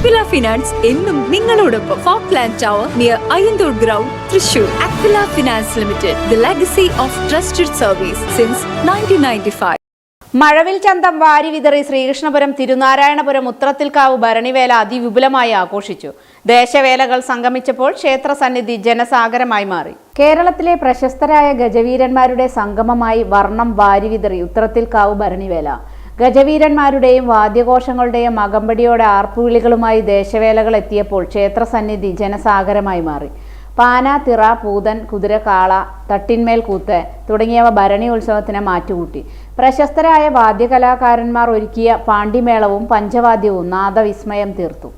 Aquila Finance എന്നും നിങ്ങളോടൊപ്പം. Falkland Tower near Ayandur Ground, Thrissur. Aquila Finance Limited, the legacy of trusted service since 1995. മഴവിൽ ചന്തം വാരി വിതറി ശ്രീകൃഷ്ണപുരം തിരുനാരായണപുരം ഉത്രത്തിൽക്കാവ് ഭരണിവേല അതിവിപുലമായി ആഘോഷിച്ചു. ദേശവേലകൾ സംഗമിച്ചപ്പോൾ ക്ഷേത്ര സന്നിധി ജനസാഗരമായി മാറി. കേരളത്തിലെ പ്രശസ്തരായ ഗജവീരന്മാരുടെ സംഗമമായി വർണ്ണം വാരി വിതറി ഉത്രത്തിൽക്കാവ് ഭരണിവേല. ഗജവീരന്മാരുടെയും വാദ്യഘോഷങ്ങളുടെയും അകമ്പടിയോടെ ആർപ്പുവിളികളുമായി ദേശവേലകൾ എത്തിയപ്പോൾ ക്ഷേത്രസന്നിധി ജനസാഗരമായി മാറി. പാന, തിറ, പൂതൻ, കുതിരക്കാള, തട്ടിന്മേൽ കൂത്ത് തുടങ്ങിയവ ഭരണി ഉത്സവത്തിന് മാറ്റുകൂട്ടി. പ്രശസ്തരായ വാദ്യകലാകാരന്മാർ ഒരുക്കിയ പാണ്ടിമേളവും പഞ്ചവാദ്യവും നാദവിസ്മയം തീർത്തു.